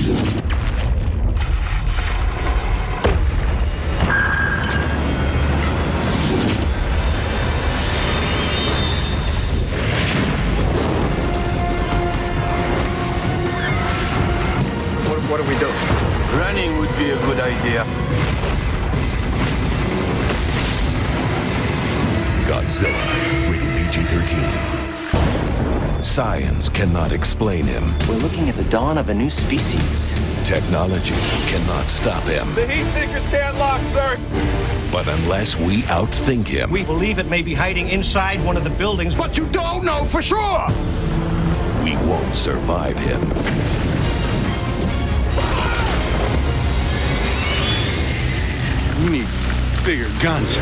What do we do? Running would be a good idea. Godzilla, rated PG-13. Science cannot explain him. We're looking at the dawn of a new species. Technology cannot stop him. The heat seekers can't lock, sir. But unless we outthink him, We believe it may be hiding inside one of the buildings, but You don't know for sure. we won't survive him. You need bigger guns.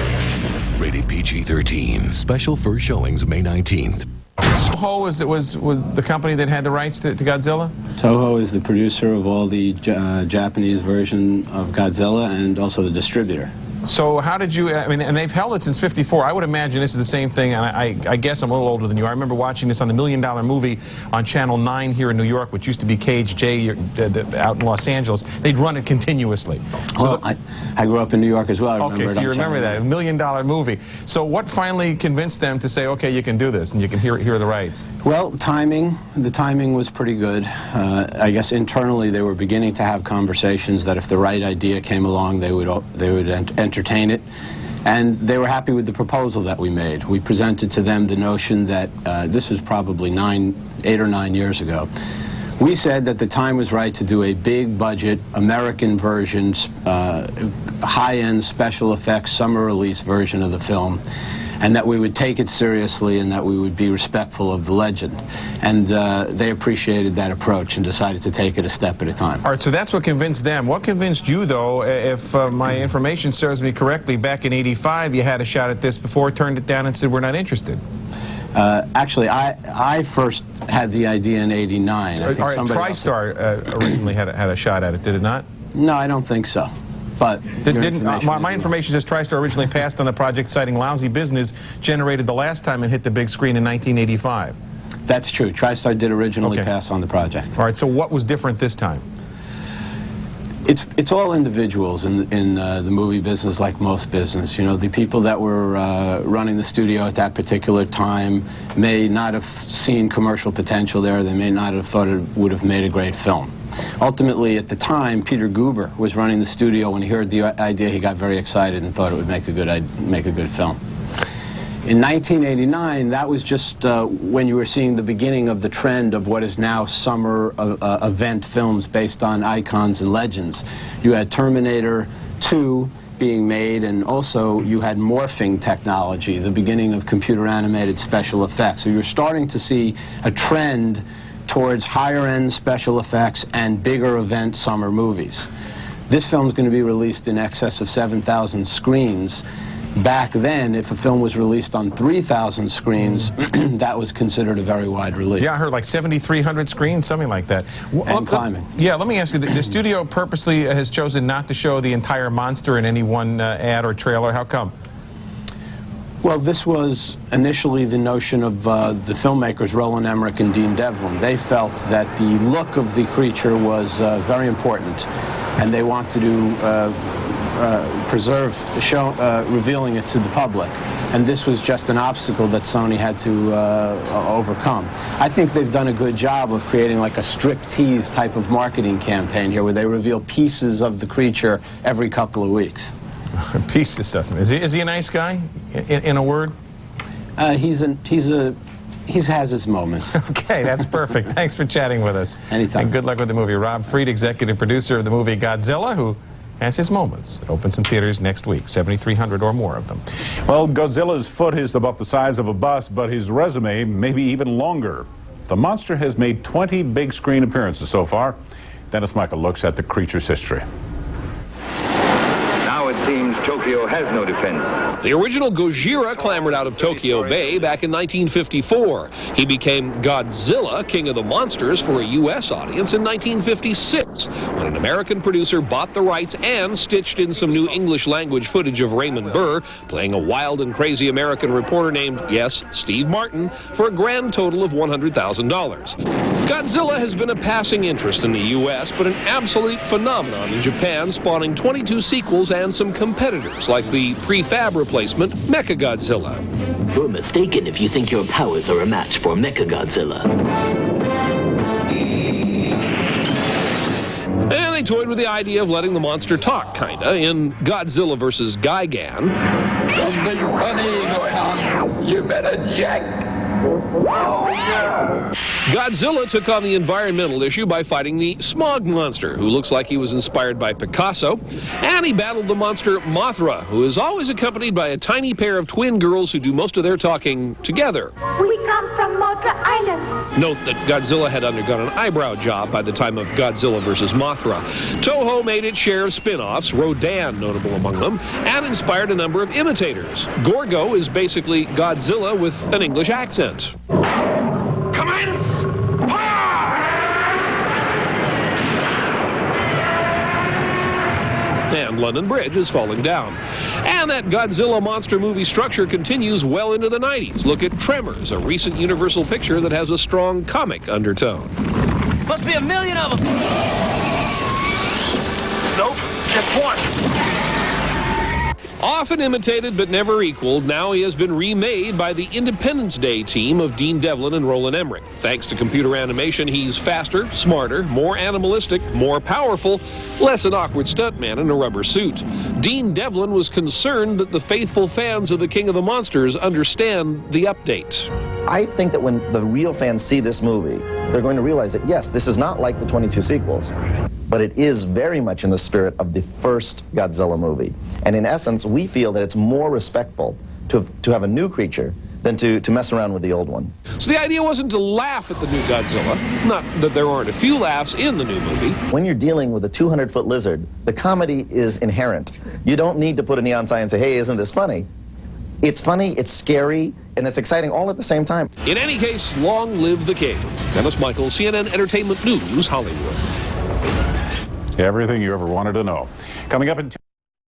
Rated PG-13. Special first showings May 19th. Toho was the company that had the rights to Godzilla? Toho is the producer of all the Japanese version of Godzilla and also the distributor. So how did you, I mean, and they've held it since '54. I would imagine this is the same thing, and I guess I'm a little older than you. I remember watching this on the $1 Million Movie on Channel 9 here in New York, which used to be KHJ out in Los Angeles. They'd run it continuously. So Well, I grew up in New York as well. I okay, so you remember that, $1 Million Movie. So what finally convinced them to say, okay, you can do this, and you can hear the rights? Well, timing. The timing was pretty good. I guess internally they were beginning to have conversations that if the right idea came along, they would entertain it. And they were happy with the proposal that we made. We presented to them the notion that this was probably 8 or 9 years ago. We said that the time was right to do a big budget American version, high-end special effects summer release version of the film, and that we would take it seriously and that we would be respectful of the legend. And they appreciated that approach and decided to take it a step at a time. All right, so that's what convinced them. What convinced you, though, if my information serves me correctly, back in '85 you had a shot at this before, turned it down and said, we're not interested? Actually, I first had the idea in '89. All right, TriStar originally had a shot at it, did it not? No, I don't think so. But my information says TriStar originally passed on the project, citing lousy business generated the last time and hit the big screen in 1985. That's true. TriStar did originally pass on the project. All right, so what was different this time? It's all individuals in the movie business, like most business. You know, the people that were running the studio at that particular time may not have seen commercial potential there. They may not have thought it would have made a great film. Ultimately, at the time, Peter Guber was running the studio. When he heard the idea, he got very excited and thought it would make a good film. In 1989, that was just when you were seeing the beginning of the trend of what is now summer event films based on icons and legends. You had Terminator 2 being made, and also you had morphing technology, the beginning of computer-animated special effects. So you're starting to see a trend towards higher-end special effects and bigger event summer movies. This film is going to be released in excess of 7,000 screens. Back then, if a film was released on 3,000 screens, that was considered a very wide release. Yeah, I heard like 7,300 screens, something like that. And climbing. Yeah, let me ask you, the studio purposely has chosen not to show the entire monster in any one ad or trailer. How come? Well, this was initially the notion of the filmmakers Roland Emmerich and Dean Devlin. They felt that the look of the creature was very important, and they wanted to preserve revealing it to the public. And this was just an obstacle that Sony had to overcome. I think they've done a good job of creating like a striptease type of marketing campaign here, where they reveal pieces of the creature every couple of weeks. Pieces of him. Is he a nice guy, in a word? He has his moments. Okay, that's perfect. Thanks for chatting with us. Anytime. And good luck with the movie. Rob Fried, executive producer of the movie Godzilla, who has his moments. It opens in theaters next week, 7,300 or more of them. Well, Godzilla's foot is about the size of a bus, but his resume may be even longer. The monster has made 20 big screen appearances so far. Dennis Michael looks at the creature's history. Now it seems Tokyo has no defense. The original Gojira clambered out of Tokyo Bay back in 1954. He became Godzilla, king of the monsters, for a U.S. audience in 1956, when an American producer bought the rights and stitched in some new English-language footage of Raymond Burr playing a wild and crazy American reporter named, yes, Steve Martin, for a grand total of $100,000. Godzilla has been a passing interest in the U.S., but an absolute phenomenon in Japan, spawning 22 sequels and some competitors, like the prefab replacement Mechagodzilla. You're mistaken if you think your powers are a match for Mechagodzilla. And they toyed with the idea of letting the monster talk, kinda, in Godzilla vs. Gigan. Something funny going on. You better check. Godzilla took on the environmental issue by fighting the smog monster, who looks like he was inspired by Picasso, and he battled the monster Mothra, who is always accompanied by a tiny pair of twin girls who do most of their talking together. We come from Mothra Island. Note that Godzilla had undergone an eyebrow job by the time of Godzilla vs. Mothra. Toho made its share of spin-offs, Rodan notable among them, and inspired a number of imitators. Gorgo is basically Godzilla with an English accent. Commence! And London Bridge is falling down. And that Godzilla monster movie structure continues well into the 90s. Look at Tremors, a recent Universal picture that has a strong comic undertone. Must be a million of them. Nope, just one. Often imitated but never equaled, now he has been remade by the Independence Day team of Dean Devlin and Roland Emmerich. Thanks to computer animation, he's faster, smarter, more animalistic, more powerful, less an awkward stuntman in a rubber suit. Dean Devlin was concerned that the faithful fans of the King of the Monsters understand the update. I think that when the real fans see this movie, they're going to realize that, yes, this is not like the 22 sequels, but it is very much in the spirit of the first Godzilla movie. And in essence, we feel that it's more respectful to have a new creature than to mess around with the old one. So the idea wasn't to laugh at the new Godzilla, not that there aren't a few laughs in the new movie. When you're dealing with a 200-foot lizard, the comedy is inherent. You don't need to put a neon sign and say, hey, isn't this funny? It's funny, it's scary, and it's exciting all at the same time. In any case, long live the king. Dennis Michael, CNN Entertainment News, Hollywood. Everything you ever wanted to know. Coming up in